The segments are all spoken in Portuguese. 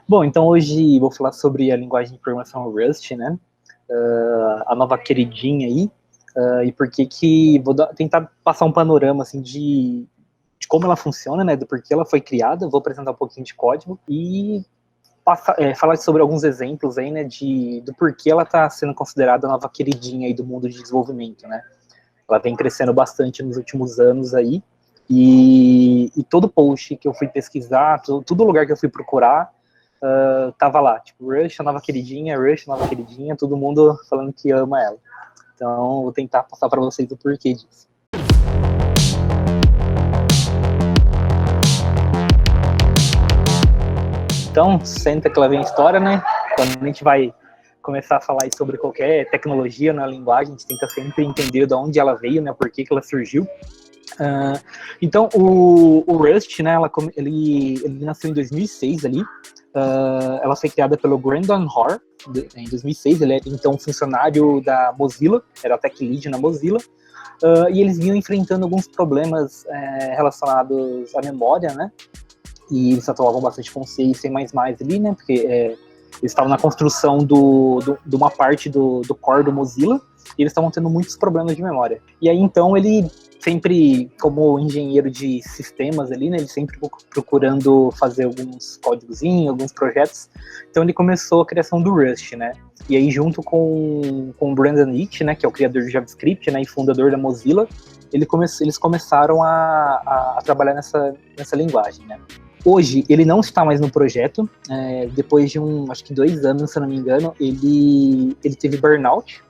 Bom, então hoje vou falar sobre a linguagem de programação Rust, né? A nova queridinha aí. E por que vou tentar passar um panorama assim de como ela funciona, né? Do porquê ela foi criada. Vou apresentar um pouquinho de código e falar sobre alguns exemplos aí, né? Do porquê ela está sendo considerada a nova queridinha aí do mundo de desenvolvimento, né? Ela vem crescendo bastante nos últimos anos aí. E todo post que eu fui pesquisar, todo lugar que eu fui procurar, tava lá, tipo, Rush, a nova queridinha, todo mundo falando que ama ela. Então, vou tentar passar para vocês o porquê disso. Então, senta que lá vem a história, né? Quando a gente vai começar a falar sobre qualquer tecnologia na linguagem, a gente tenta sempre entender de onde ela veio, né? Por que ela surgiu. Então, o Rust, né? Ele nasceu em 2006 ali. Ela foi criada pelo Brandon Hoare em 2006. Ele é então funcionário da Mozilla, era tech lead na Mozilla, e eles vinham enfrentando alguns problemas relacionados à memória, né? E eles atuavam bastante com C e C++ ali, né? Porque eles estavam na construção de uma parte do core do Mozilla, e eles estavam tendo muitos problemas de memória. E aí, então, ele sempre, como engenheiro de sistemas ali, né, ele sempre procurando fazer alguns códigozinhos, alguns projetos. Então ele começou a criação do Rust, né? E aí junto com o Brandon Leach, né, que é o criador de JavaScript, né, e fundador da Mozilla, eles começaram a trabalhar nessa linguagem, né? Hoje, ele não está mais no projeto, depois de acho que 2 anos, se eu não me engano, ele teve burnout,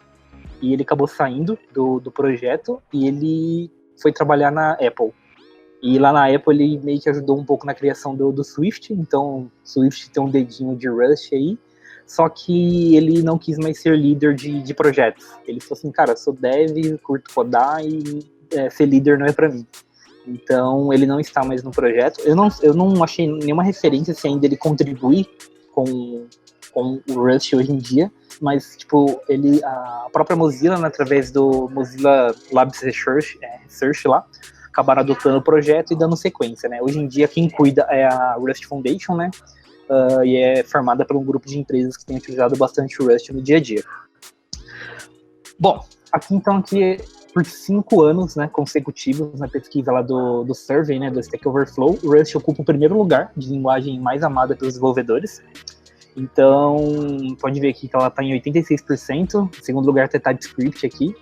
e ele acabou saindo do projeto, e ele foi trabalhar na Apple. E lá na Apple ele meio que ajudou um pouco na criação do Swift, então Swift tem um dedinho de Rust aí, só que ele não quis mais ser líder de projetos. Ele falou assim, cara, sou dev, curto codar e ser líder não é pra mim. Então ele não está mais no projeto. Eu não achei nenhuma referência se ainda ele contribui com o Rust hoje em dia, mas tipo, a própria Mozilla, né, através do Mozilla Labs Research lá, acabaram adotando o projeto e dando sequência, né? Hoje em dia quem cuida é a Rust Foundation, né? E é formada por um grupo de empresas que tem utilizado bastante o Rust no dia a dia. Bom, aqui por 5 anos, né, consecutivos na pesquisa lá do survey, né, do Stack Overflow, o Rust ocupa o primeiro lugar de linguagem mais amada pelos desenvolvedores. Então, pode ver aqui que ela está em 86%, em segundo lugar está TypeScript aqui,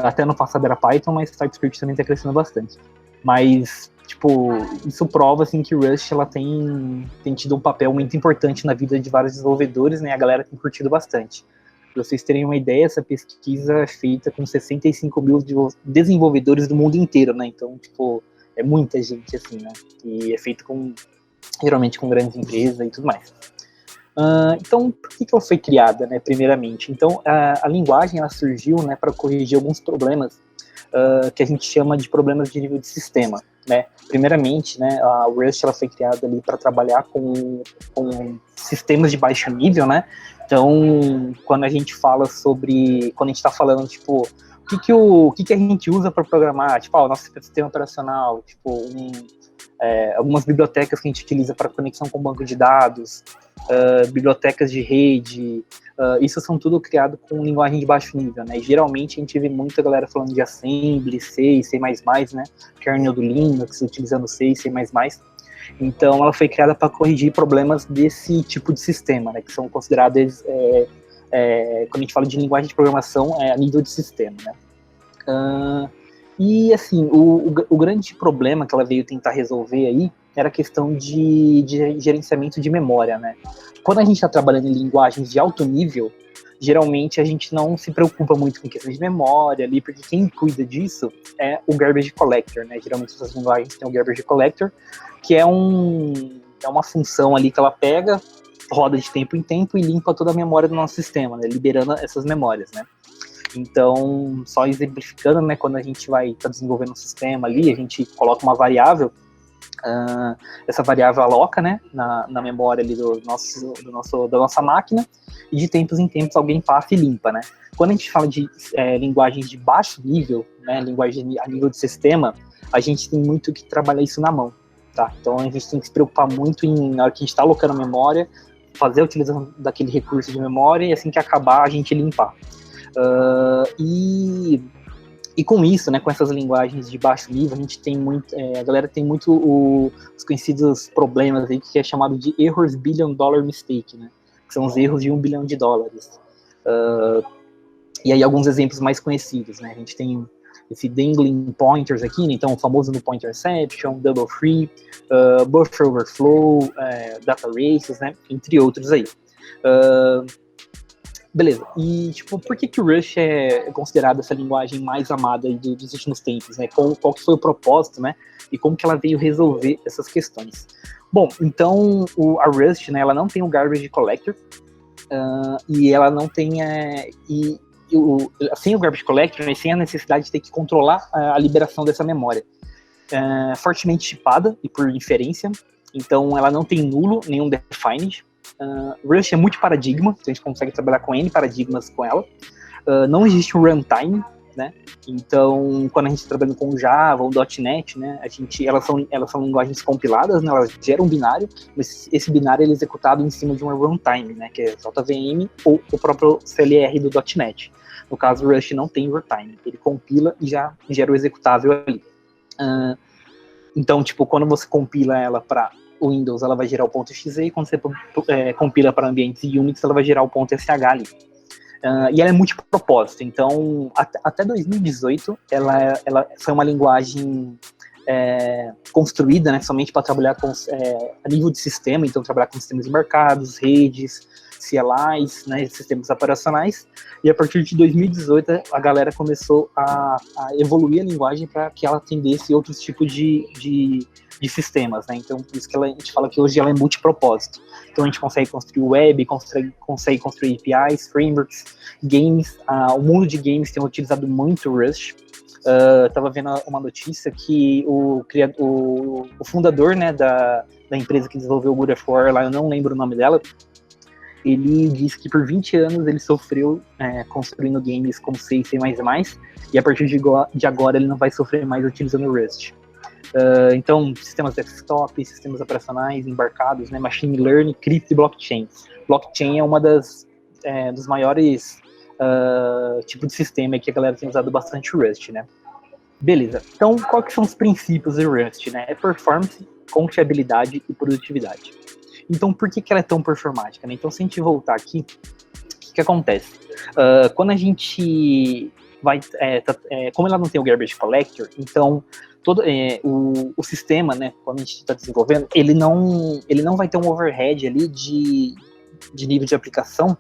até no passado era Python, mas TypeScript também está crescendo bastante. Mas, tipo, isso prova, assim, que Rust, ela tem tido um papel muito importante na vida de vários desenvolvedores, né, a galera tem curtido bastante. Para vocês terem uma ideia, essa pesquisa é feita com 65 mil desenvolvedores do mundo inteiro, né, então, tipo, é muita gente, assim, né, e é feito geralmente com grandes empresas e tudo mais. Então, por que ela foi criada, né, primeiramente? Então, a linguagem ela surgiu, né, para corrigir alguns problemas que a gente chama de problemas de nível de sistema, né? Primeiramente, né, a Rust ela foi criada ali para trabalhar com sistemas de baixo nível, né? Então, quando a gente está falando, tipo, o que a gente usa para programar, tipo, o nosso sistema operacional, tipo, algumas bibliotecas que a gente utiliza para conexão com banco de dados, bibliotecas de rede, isso são tudo criado com linguagem de baixo nível, né? E geralmente a gente vê muita galera falando de Assembly, C e C++, né? Kernel do Linux, utilizando C e C++. Então ela foi criada para corrigir problemas desse tipo de sistema, né? Que são considerados, quando a gente fala de linguagem de programação, a nível de sistema, né? E assim, o grande problema que ela veio tentar resolver aí era a questão de gerenciamento de memória, né? Quando a gente está trabalhando em linguagens de alto nível, geralmente a gente não se preocupa muito com questão de memória ali, porque quem cuida disso é o garbage collector, né? Geralmente essas linguagens têm o garbage collector, que é uma função ali que ela pega, roda de tempo em tempo e limpa toda a memória do nosso sistema, né? Liberando essas memórias, né? Então, só exemplificando, né, quando a gente vai estar desenvolvendo um sistema ali, a gente coloca uma variável, essa variável aloca, né, na memória ali da nossa máquina, e de tempos em tempos alguém passa e limpa, né. Quando a gente fala de linguagens de baixo nível, né, linguagem a nível de sistema, a gente tem muito que trabalhar isso na mão. tá? Então a gente tem que se preocupar muito na hora que a gente está alocando a memória, fazer a utilização daquele recurso de memória e assim que acabar a gente limpar. E com isso, né, com essas linguagens de baixo nível, a gente tem muito, a galera tem muito os conhecidos problemas aí, que é chamado de errors billion dollar mistake, né, que são os erros de $1 bilhão. E aí alguns exemplos mais conhecidos, né, a gente tem esse dangling pointers aqui, né, então o famoso no pointer exception, double free, buffer overflow, data races, né, entre outros aí. Beleza, e tipo, por que o Rust é considerado essa linguagem mais amada aí dos últimos tempos, né? Qual que foi o propósito, né? E como que ela veio resolver essas questões? Bom, então a Rust, né, ela não tem o garbage collector, e ela não tem sem o garbage collector, né, sem a necessidade de ter que controlar a liberação dessa memória. Fortemente chipada e por inferência, então ela não tem nulo, nenhum defined. Rust é multiparadigma, então a gente consegue trabalhar com N paradigmas com ela. Não existe um runtime, né? Então, quando a gente está trabalhando com Java ou .NET, né, elas são linguagens compiladas, né, elas geram um binário, mas esse binário é executado em cima de uma runtime, né, que é JVM ou o próprio CLR do .NET. No caso, o Rust não tem runtime, ele compila e já gera o executável ali. Então, tipo, quando você compila ela para o Windows, ela vai gerar o ponto .exe, e quando você compila para ambientes Unix, ela vai gerar o ponto .sh ali. E ela é multipropósito, então até 2018 ela foi uma linguagem construída, né, somente para trabalhar a nível de sistema, então trabalhar com sistemas embarcados, redes, CLIs, né, sistemas operacionais, e a partir de 2018 a galera começou a evoluir a linguagem para que ela atendesse outros tipos de sistemas, né? Então por isso que a gente fala que hoje ela é multipropósito. Então a gente consegue construir web, consegue construir APIs, frameworks, games. O mundo de games tem utilizado muito o Rust. Estava vendo uma notícia que o fundador, né, da empresa que desenvolveu o God of War, lá eu não lembro o nome dela, ele disse que por 20 anos ele sofreu construindo games com C e C++, e a partir de agora ele não vai sofrer mais utilizando o Rust. Então, sistemas desktop, sistemas operacionais embarcados, né, machine learning, cripto e blockchain. Blockchain é uma dos maiores tipos de sistema que a galera tem usado bastante o Rust, né? Beleza. Então, quais são os princípios do Rust, né? É performance, confiabilidade e produtividade. Então, por que ela é tão performática, né? Então, se a gente voltar aqui, o que acontece? Quando a gente vai... como ela não tem o garbage collector, então todo o sistema, né, quando a gente está desenvolvendo, ele não vai ter um overhead ali de nível de aplicação,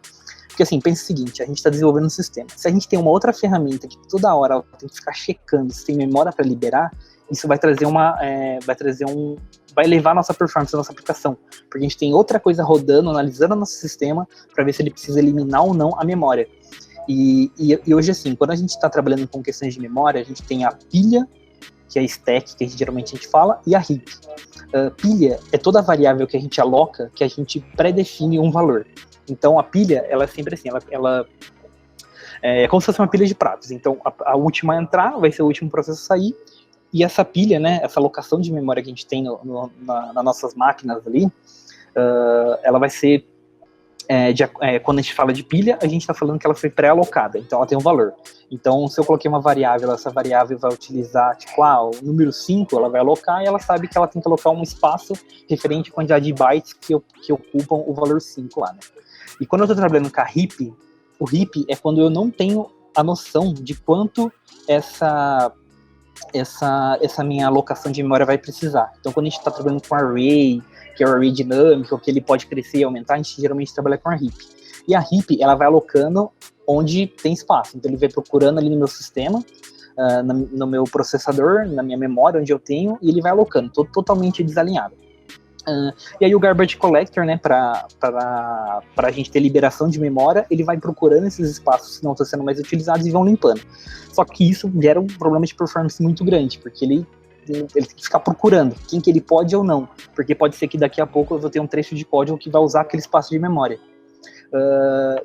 porque assim, pensa o seguinte, a gente está desenvolvendo um sistema. Se a gente tem uma outra ferramenta que toda hora ela tem que ficar checando se tem memória para liberar, isso vai trazer vai levar a nossa performance da nossa aplicação, porque a gente tem outra coisa rodando, analisando o nosso sistema, para ver se ele precisa eliminar ou não a memória. E hoje, assim, quando a gente está trabalhando com questões de memória, a gente tem a pilha, que é a stack, que geralmente a gente fala, e a heap. Pilha é toda variável que a gente aloca, que a gente pré-define um valor. Então, a pilha, ela é sempre assim, ela é como se fosse uma pilha de pratos. Então, a última a entrar vai ser o último processo a sair, e essa pilha, né, essa alocação de memória que a gente tem nas nossas máquinas ali, ela vai ser, quando a gente fala de pilha, a gente está falando que ela foi pré-alocada, então ela tem um valor. Então, se eu coloquei uma variável, essa variável vai utilizar, tipo, o número 5, ela vai alocar, e ela sabe que ela tem que alocar um espaço referente à quantidade de bytes que ocupam o valor 5 lá, né? E quando eu estou trabalhando com a heap, o heap é quando eu não tenho a noção de quanto essa minha alocação de memória vai precisar. Então, quando a gente está trabalhando com array, que é o array dinâmico, que ele pode crescer e aumentar, a gente geralmente trabalha com a heap. E a heap, ela vai alocando onde tem espaço. Então, ele vai procurando ali no meu sistema, no meu processador, na minha memória, onde eu tenho, e ele vai alocando, totalmente desalinhado. E aí o garbage collector, né, para a gente ter liberação de memória, ele vai procurando esses espaços que não estão sendo mais utilizados e vão limpando. Só que isso gera um problema de performance muito grande, porque ele tem que ficar procurando quem que ele pode ou não, porque pode ser que daqui a pouco eu vou ter um trecho de código que vai usar aquele espaço de memória.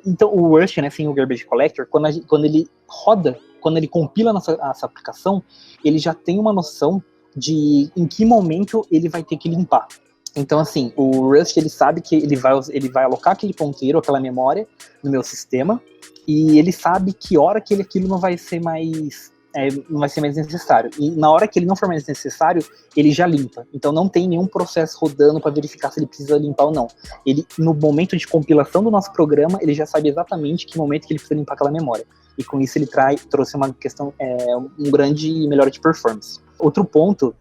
Então o Rust, né, sem o garbage collector, quando ele roda, quando ele compila nossa aplicação, ele já tem uma noção de em que momento ele vai ter que limpar. Então, assim, o Rust, ele sabe que ele vai alocar aquele ponteiro, aquela memória no meu sistema, e ele sabe que hora que aquilo não vai ser mais necessário. E na hora que ele não for mais necessário, ele já limpa. Então não tem nenhum processo rodando para verificar se ele precisa limpar ou não. Ele, no momento de compilação do nosso programa, ele já sabe exatamente que momento que ele precisa limpar aquela memória. E com isso ele trouxe uma questão, um grande melhora de performance. Outro ponto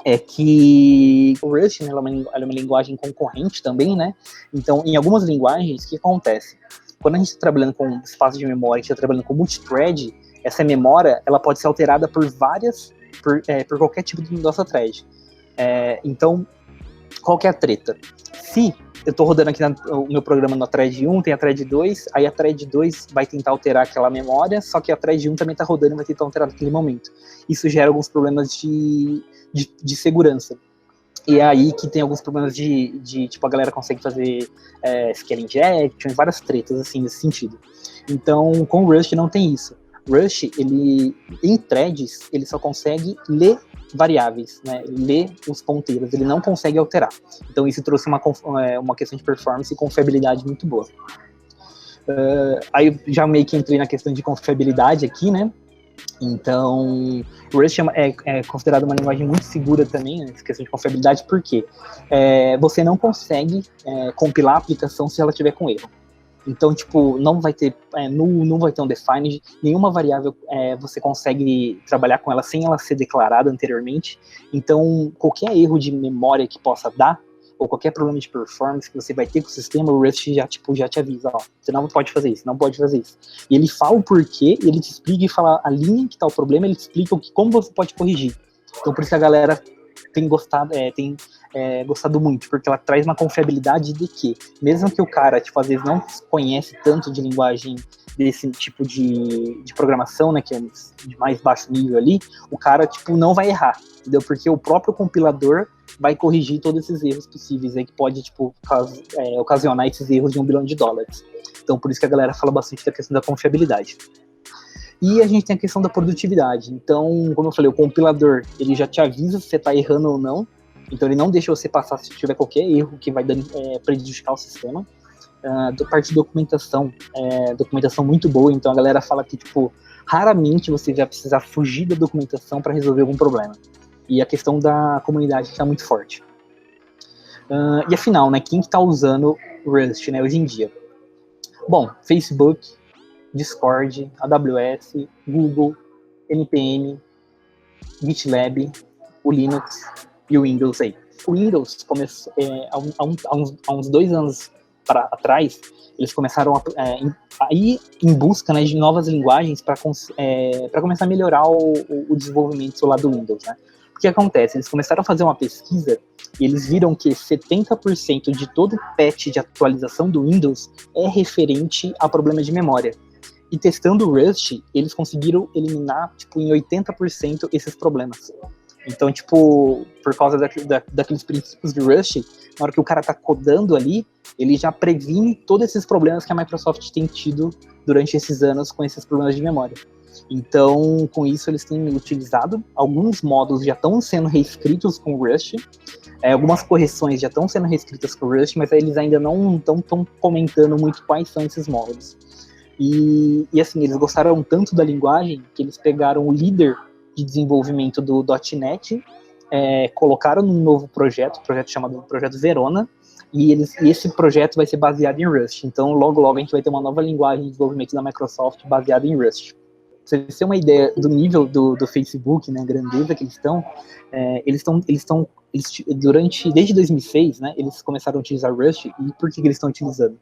é que o Rust, né, ela é uma linguagem concorrente também, né? Então, em algumas linguagens, o que acontece? Quando a gente está trabalhando com espaço de memória, a gente está trabalhando com multithread, essa memória ela pode ser alterada por qualquer tipo de nossa thread. Então, qual que é a treta? Se eu estou rodando aqui o meu programa na thread 1, tem a thread 2, aí a thread 2 vai tentar alterar aquela memória, só que a thread 1 também está rodando e vai tentar alterar naquele momento. Isso gera alguns problemas de segurança. E é aí que tem alguns problemas tipo, a galera consegue fazer scale injection, várias tretas, assim, nesse sentido. Então, com o Rust não tem isso. Rust, ele, em threads, ele só consegue ler variáveis, né? Ler os ponteiros, ele não consegue alterar. Então, isso trouxe uma questão de performance e confiabilidade muito boa. Aí, eu já meio que entrei na questão de confiabilidade aqui, né? Então, o Rust é considerado uma linguagem muito segura também, nessa questão de confiabilidade, porque você não consegue compilar a aplicação se ela tiver com erro. Então, tipo, não vai ter null, não vai ter um defined, nenhuma variável você consegue trabalhar com ela sem ela ser declarada anteriormente. Então, qualquer erro de memória que possa dar, ou qualquer problema de performance que você vai ter com o sistema, o Rust já te avisa, ó, você não pode fazer isso, não pode fazer isso. E ele fala o porquê, ele te explica e fala a linha que tá o problema, ele te explica como você pode corrigir. Então, por isso que a galera tem gostado muito, porque ela traz uma confiabilidade de que, mesmo que o cara, tipo, às vezes não conhece tanto de linguagem desse tipo de programação, né, que é de mais baixo nível ali, o cara, tipo, não vai errar, entendeu? Porque o próprio compilador vai corrigir todos esses erros possíveis aí que pode, tipo, ocasionar esses erros de $1 bilhão. Então, por isso que a galera fala bastante da questão da confiabilidade. E a gente tem a questão da produtividade. Então, como eu falei, o compilador, ele já te avisa se você está errando ou não. Então, ele não deixa você passar se tiver qualquer erro que vai prejudicar o sistema. Da parte de documentação muito boa. Então, a galera fala que, tipo, raramente você vai precisar fugir da documentação para resolver algum problema. E a questão da comunidade está muito forte. E afinal, né, quem que está usando Rust, né, hoje em dia? Bom, Facebook, Discord, AWS, Google, NPM, GitLab, o Linux e o Windows aí. O Windows começou há uns 2 anos atrás, eles começaram a ir em busca, né, de novas linguagens para começar a melhorar o desenvolvimento lá do Windows, né? O que acontece? Eles começaram a fazer uma pesquisa e eles viram que 70% de todo patch de atualização do Windows é referente a problemas de memória. E testando o Rust, eles conseguiram eliminar, tipo, em 80% esses problemas. Então, tipo, por causa daqueles princípios de Rust, na hora que o cara tá codando ali, ele já previne todos esses problemas que a Microsoft tem tido durante esses anos com esses problemas de memória. Então, com isso, eles têm utilizado, alguns módulos já estão sendo reescritos com o Rust, algumas correções já estão sendo reescritas com o Rust, mas eles ainda não estão comentando muito quais são esses módulos. E assim, eles gostaram tanto da linguagem que eles pegaram o líder de desenvolvimento do .NET, colocaram num novo projeto chamado Projeto Verona, e esse projeto vai ser baseado em Rust. Então, logo, logo a gente vai ter uma nova linguagem de desenvolvimento da Microsoft baseada em Rust. Pra você ter uma ideia do nível do Facebook, né, a grandeza que eles estão, desde 2006, né, eles começaram a utilizar Rust. E por que eles estão utilizando?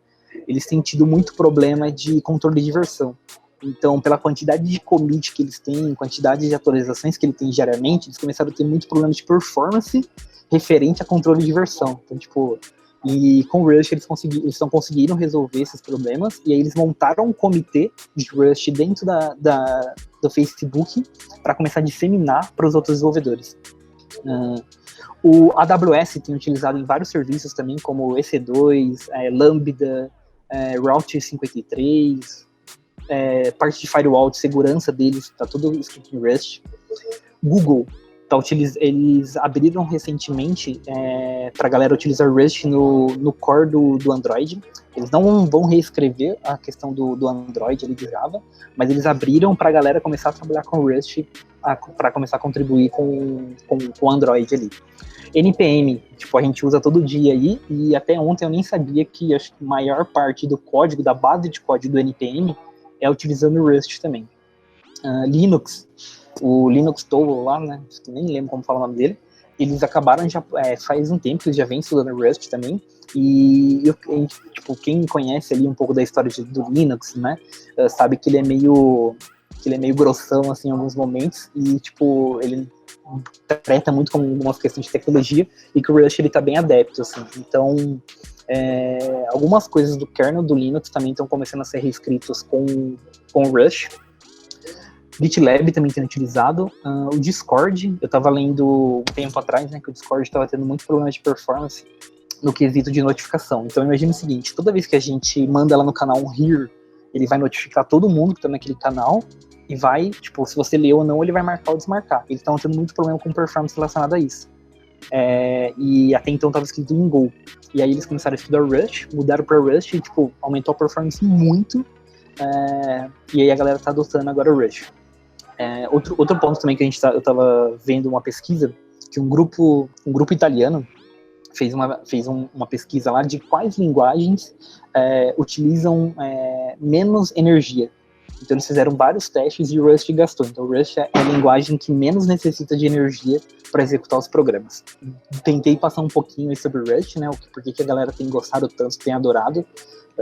Eles têm tido muito problema de controle de versão. Então, pela quantidade de commit que eles têm, quantidade de atualizações que eles têm diariamente, eles começaram a ter muito problema de performance referente a controle de versão. Então, tipo, e com o Rust eles conseguiram resolver esses problemas, e aí eles montaram um comitê de Rust dentro do Facebook para começar a disseminar para os outros desenvolvedores. O AWS tem utilizado em vários serviços também, como EC2, Lambda, Route 53, parte de firewall, de segurança deles, está tudo escrito em Rust. Google Eles abriram recentemente para a galera utilizar Rust no core do Android. Eles não vão reescrever a questão do Android ali de Java, mas eles abriram para a galera começar a trabalhar com Rust, para começar a contribuir com o Android ali. NPM, tipo, a gente usa todo dia aí, e até ontem eu nem sabia que acho que a maior parte do código, da base de código do NPM, é utilizando Rust também. Linux, o Linux Torvalds lá, né, nem lembro como fala o nome dele, eles acabaram já, faz um tempo que eles já vêm estudando Rust também, e tipo, quem conhece ali um pouco da história do Linux, né, sabe que ele é meio grossão, assim, em alguns momentos, e, tipo, ele trata muito com algumas questões de tecnologia, e que o Rust, ele tá bem adepto, assim, então, algumas coisas do kernel do Linux também estão começando a ser reescritas com Rust. GitLab também tem utilizado. O Discord, eu estava lendo um tempo atrás, né, que o Discord estava tendo muito problema de performance no quesito de notificação. Então imagina o seguinte, toda vez que a gente manda lá no canal um here, ele vai notificar todo mundo que está naquele canal e vai, tipo, se você leu ou não, ele vai marcar ou desmarcar. Eles estão tendo muito problema com performance relacionado a isso. E até então estava escrito em Go. E aí eles começaram a estudar Rust, mudaram para Rust e, tipo, aumentou a performance muito. E aí a galera está adotando agora o Rust. Outro ponto também que eu estava vendo uma pesquisa, que um grupo italiano fez uma pesquisa lá de quais linguagens utilizam menos energia. Então eles fizeram vários testes e o Rust gastou. Então o Rust é a linguagem que menos necessita de energia para executar os programas. Tentei passar um pouquinho aí sobre o Rust, né, por que a galera tem gostado tanto, tem adorado.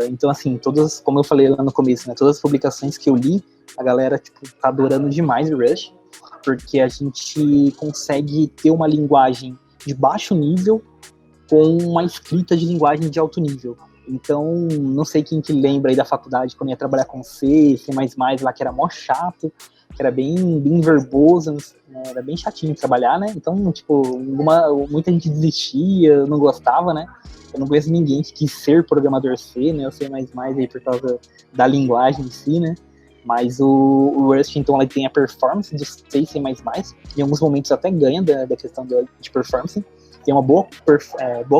Então, assim, como eu falei lá no começo, né, todas as publicações que eu li, a galera, tipo, tá adorando demais o Rust, porque a gente consegue ter uma linguagem de baixo nível com uma escrita de linguagem de alto nível. Então, não sei quem que lembra aí da faculdade, quando ia trabalhar com C lá, que era mó chato, que era bem verboso, era bem chatinho de trabalhar, né? Então, tipo, muita gente desistia, não gostava, né? Eu não conheço ninguém que quis ser programador C, né? Eu sei mais aí por causa da linguagem em si, né? Mas o Rust, então, ele tem a performance do C e C++, em alguns momentos até ganha da questão de performance, tem uma boa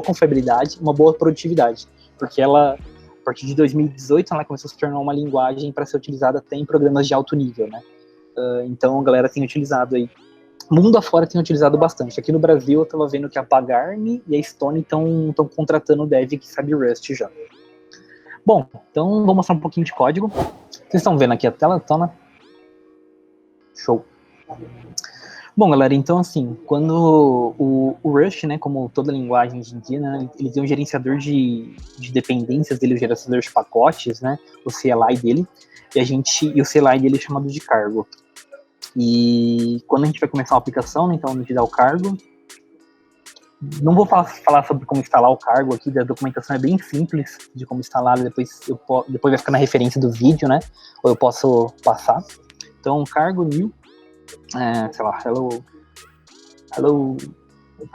confiabilidade, uma boa produtividade, porque ela, a partir de 2018, ela começou a se tornar uma linguagem para ser utilizada até em programas de alto nível, né? Então, a galera tem utilizado aí. Mundo afora tem utilizado bastante. Aqui no Brasil, eu estava vendo que a Pagarme e a Stone estão contratando o dev que sabe Rust já. Bom, então vou mostrar um pouquinho de código. Vocês estão vendo aqui a tela, Tona? Show. Bom, galera, então assim, quando o Rust, né, como toda linguagem hoje em dia, né, ele tem um gerenciador de dependências dele, o gerenciador de pacotes, né, o CLI dele, e o CLI dele é chamado de cargo. E quando a gente vai começar uma aplicação, né, então a gente dá o cargo. Não vou falar sobre como instalar o cargo aqui, a documentação é bem simples de como instalar, depois vai ficar na referência do vídeo, né, ou eu posso passar. Então, cargo new, sei lá,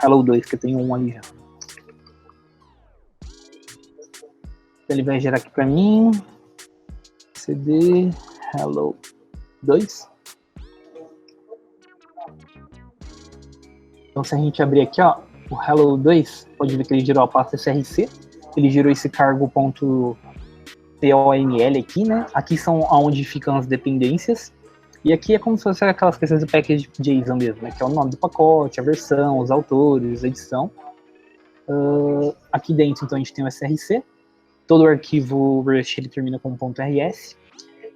hello 2, que eu tenho um ali já. Ele vai gerar aqui para mim, cd hello 2. Então, se a gente abrir aqui, ó, o hello 2, pode ver que ele gerou a pasta src, ele gerou esse cargo.conl aqui, né? Aqui são onde ficam as dependências, e aqui é como se fosse aquelas questões do package JSON mesmo, né? Que é o nome do pacote, a versão, os autores, a edição. Aqui dentro, então, a gente tem o src, todo o arquivo Rust ele termina com .rs,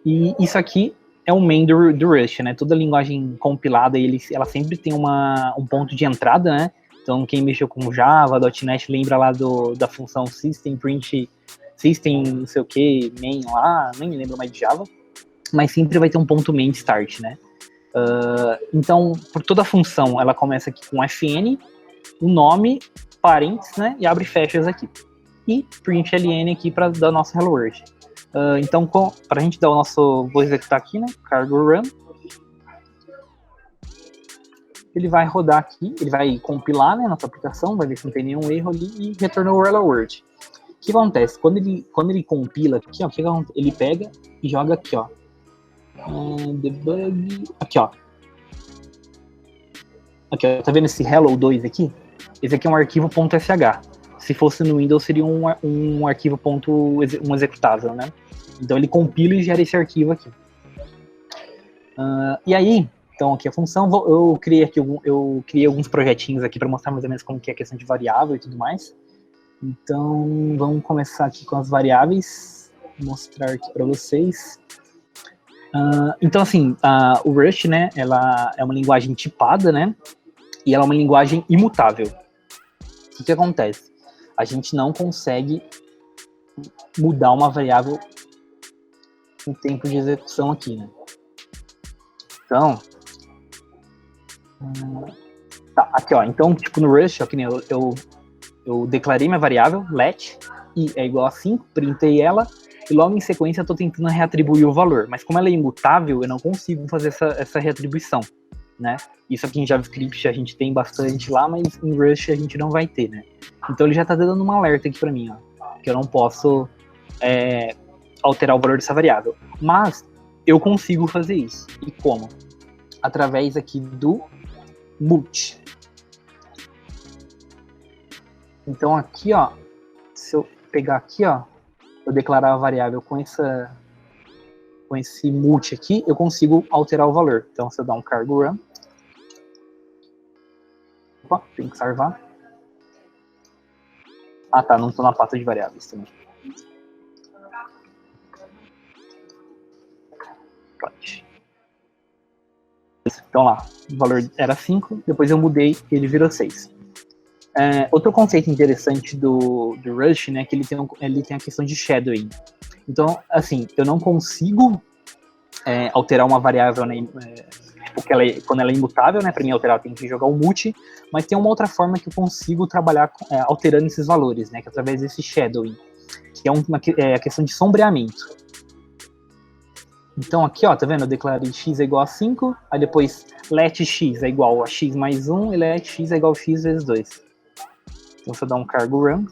e isso aqui é o main do Rust, né? Toda linguagem compilada, ela sempre tem um ponto de entrada, né? Então, quem mexeu com Java, .NET, lembra lá da função system, print, system, não sei o que, main lá, nem me lembro mais de Java, mas sempre vai ter um ponto main start, né? Então, por toda a função, ela começa aqui com fn, o nome, parênteses, né? E abre e fecha aqui. E print ln aqui para dar o nosso hello world. Então, para a gente dar o nosso, vou executar aqui, né? Cargo run. Ele vai rodar aqui, ele vai compilar, né, nossa aplicação, vai ver se não tem nenhum erro ali e retornou o hello world. O que acontece? Quando ele compila aqui, ó, ele pega e joga aqui, ó. Debug, aqui, ó. Aqui, ó, tá vendo esse hello 2 aqui? Esse aqui é um arquivo .sh. Se fosse no Windows, seria um arquivo um executável, né? Então ele compila e gera esse arquivo aqui. E aí, então aqui a função, eu criei alguns projetinhos aqui para mostrar mais ou menos como que é a questão de variável e tudo mais. Então vamos começar aqui com as variáveis, vou mostrar aqui para vocês. Então assim, o Rust, né, ela é uma linguagem tipada, né, e ela é uma linguagem imutável. O que acontece? A gente não consegue mudar uma variável no tempo de execução aqui, né? Então, tá, aqui ó, então tipo no Rust, ó, que nem eu declarei minha variável, let, i é igual a 5, printei ela, e logo em sequência eu tô tentando reatribuir o valor, mas como ela é imutável, eu não consigo fazer essa reatribuição, né? Isso aqui em JavaScript a gente tem bastante lá, mas em Rust a gente não vai ter, né? Então ele já tá dando um alerta aqui pra mim, ó, que eu não posso alterar o valor dessa variável. Mas eu consigo fazer isso. E como? Através aqui do mult. Então aqui, ó, se eu pegar aqui, ó, eu declarar a variável com esse mult aqui, eu consigo alterar o valor. Então se eu dar um cargo run, opa, tem que salvar. Ah tá, não estou na pasta de variáveis também. Então lá, o valor era 5, depois eu mudei e ele virou 6. Outro conceito interessante do Rust, né, que ele tem a questão de shadowing. Então, assim, eu não consigo alterar uma variável, né, quando ela é imutável, né, para mim alterar eu tenho que jogar o mult, mas tem uma outra forma que eu consigo trabalhar alterando esses valores, né, que é através desse shadowing, que é a questão de sombreamento. Então aqui, ó, tá vendo? Eu declarei x é igual a 5, aí depois let x é igual a x mais 1 e let x é igual a x vezes 2. Então se eu dar um cargo run,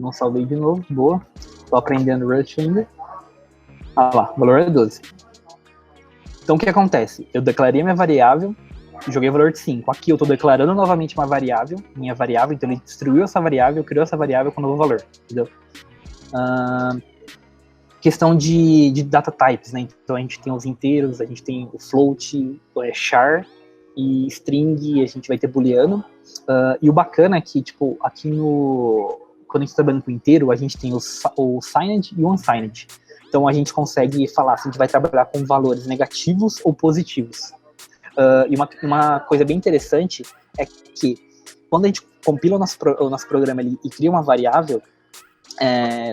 não salvei de novo, boa. Tô aprendendo Rust ainda. Ah lá, o valor é 12. Então o que acontece? Eu declarei minha variável, joguei o valor de 5. Aqui eu tô declarando novamente uma variável, minha variável, então ele destruiu essa variável, criou essa variável com um novo valor, entendeu? Questão de data types, né? Então a gente tem os inteiros, a gente tem o float, char e string, a gente vai ter booleano. E o bacana é que, tipo, aqui quando a gente está trabalhando com inteiro, a gente tem o signed e o unsigned. Então a gente consegue falar se a gente vai trabalhar com valores negativos ou positivos. E uma coisa bem interessante é que quando a gente compila o nosso programa ali e cria uma variável,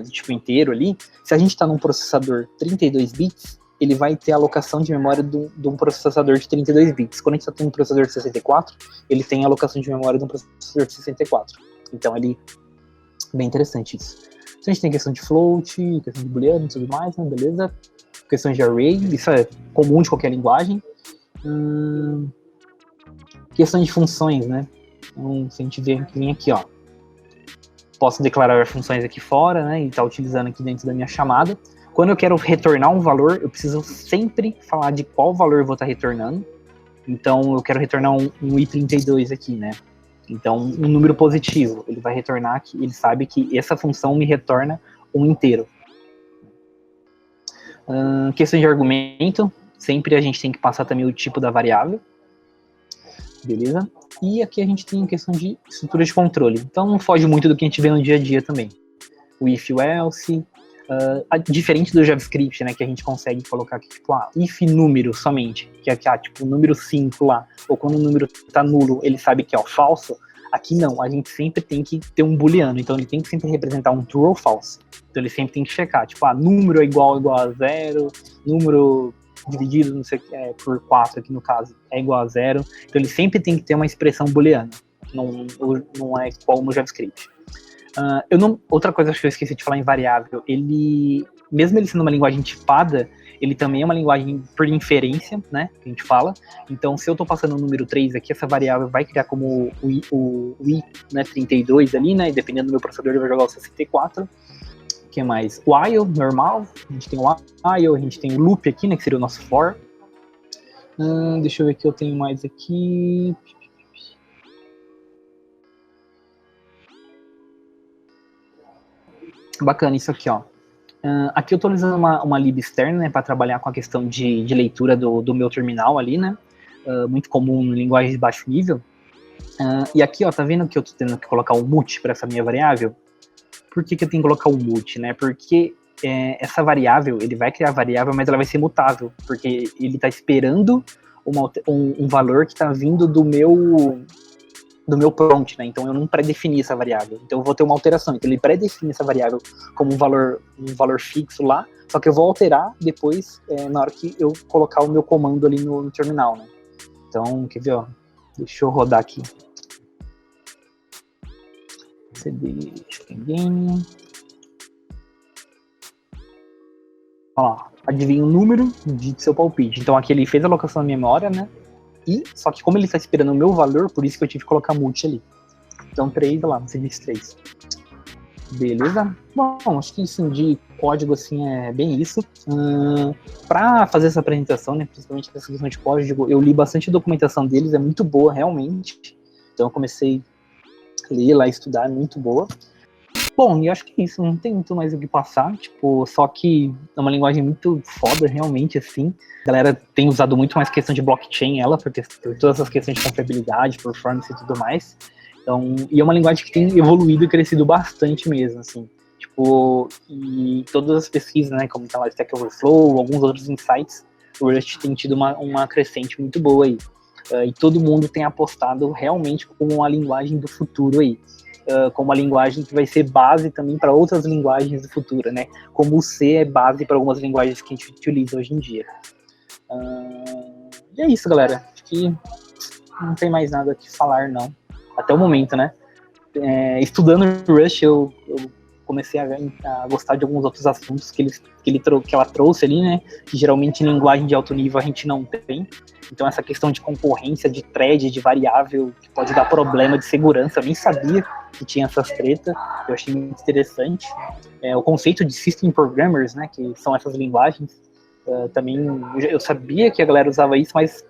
do tipo inteiro ali, se a gente está num processador 32 bits, ele vai ter a alocação de memória de um processador de 32 bits. Quando a gente está tendo um processador de 64, ele tem a alocação de memória de um processador de 64. Então, bem interessante isso. Então, a gente tem questão de float, questão de booleano e tudo mais, né? Beleza? Questão de array, isso é comum de qualquer linguagem. Questão de funções, né? Então, se a gente vem aqui, ó, posso declarar funções aqui fora, né, e tá utilizando aqui dentro da minha chamada. Quando eu quero retornar um valor, eu preciso sempre falar de qual valor eu vou estar retornando. Então, eu quero retornar um i32 aqui, né. Então, um número positivo, ele vai retornar aqui, ele sabe que essa função me retorna um inteiro. Questão de argumento, sempre a gente tem que passar também o tipo da variável. Beleza? E aqui a gente tem questão de estrutura de controle. Então não foge muito do que a gente vê no dia a dia também. O if e o else, diferente do JavaScript, né, que a gente consegue colocar aqui, tipo, if número somente, que é aqui, tipo, o número 5 lá, ou quando o número tá nulo, ele sabe que é falso. Aqui não, a gente sempre tem que ter um booleano, então ele tem que sempre representar um true ou false. Então ele sempre tem que checar, tipo, número é igual a 0, número dividido, não sei, por 4 aqui no caso, é igual a 0. Então ele sempre tem que ter uma expressão booleana, não é igual no JavaScript. Outra coisa que eu esqueci de falar em variável, mesmo ele sendo uma linguagem tipada, ele também é uma linguagem por inferência, né, que a gente fala. Então se eu estou passando o número 3 aqui, essa variável vai criar como o i, né, 32 ali, né, e dependendo do meu processador ele vai jogar o 64. O que mais? While, normal, a gente tem o while, a gente tem o loop aqui, né, que seria o nosso for. Deixa eu ver o que eu tenho mais aqui. Bacana isso aqui, ó. Aqui eu estou usando uma lib externa, né, para trabalhar com a questão de leitura do meu terminal ali, né, muito comum em linguagem de baixo nível. E aqui, ó, tá vendo que eu estou tendo que colocar um mut para essa minha variável? Por que eu tenho que colocar um mut, né? Porque essa variável, ele vai criar a variável, mas ela vai ser mutável, porque ele está esperando um valor que está vindo do meu prompt, né? Então eu não pré-defini essa variável. Então eu vou ter uma alteração. Então ele pré-define essa variável como um valor fixo lá, só que eu vou alterar depois na hora que eu colocar o meu comando ali no terminal, né? Então, quer ver, ó? Deixa eu rodar aqui. CD game. Ó, adivinha o número, digite seu palpite. Então aqui ele fez a alocação da memória, né? Só que como ele está esperando o meu valor, por isso que eu tive que colocar multi ali. Então 3, lá, você disse 3. Beleza? Bom, acho que isso de código, assim, é bem isso. Para fazer essa apresentação, né, principalmente essa questão de código, eu li bastante documentação deles, é muito boa, realmente. Então eu comecei a ler lá, estudar, é muito boa. Bom, e acho que é isso, não tem muito mais o que passar, tipo, só que é uma linguagem muito foda, realmente, assim. A galera tem usado muito mais questão de blockchain, ela, por todas essas questões de confiabilidade, performance e tudo mais. Então, e é uma linguagem que tem evoluído e crescido bastante mesmo, assim. Tipo, e todas as pesquisas, né, como tá lá Stack Overflow, alguns outros insights, o Rust tem tido uma crescente muito boa aí. E todo mundo tem apostado realmente como uma linguagem do futuro aí. Como uma linguagem que vai ser base também para outras linguagens do futuro, né? Como o C é base para algumas linguagens que a gente utiliza hoje em dia. E é isso, galera. Acho que não tem mais nada que falar, não. Até o momento, né? Estudando Rust, eu comecei a gostar de alguns outros assuntos que ela trouxe ali, né? Que geralmente em linguagem de alto nível a gente não tem. Então essa questão de concorrência, de thread, de variável, que pode dar problema de segurança, eu nem sabia que tinha essas tretas, eu achei muito interessante. O conceito de System Programmers, né, que são essas linguagens, também eu sabia que a galera usava isso, mas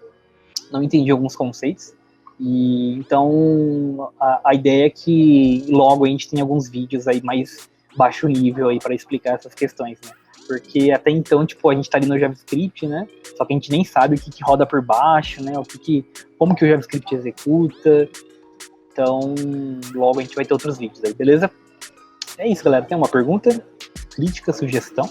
não entendi alguns conceitos. E então a ideia é que logo a gente tem alguns vídeos aí mais baixo nível aí para explicar essas questões, né? Porque até então, tipo, a gente tá ali no JavaScript, né? Só que a gente nem sabe o que roda por baixo, né? Como que o JavaScript executa. Então, logo a gente vai ter outros vídeos aí, beleza? É isso, galera. Tem uma pergunta, crítica, sugestão?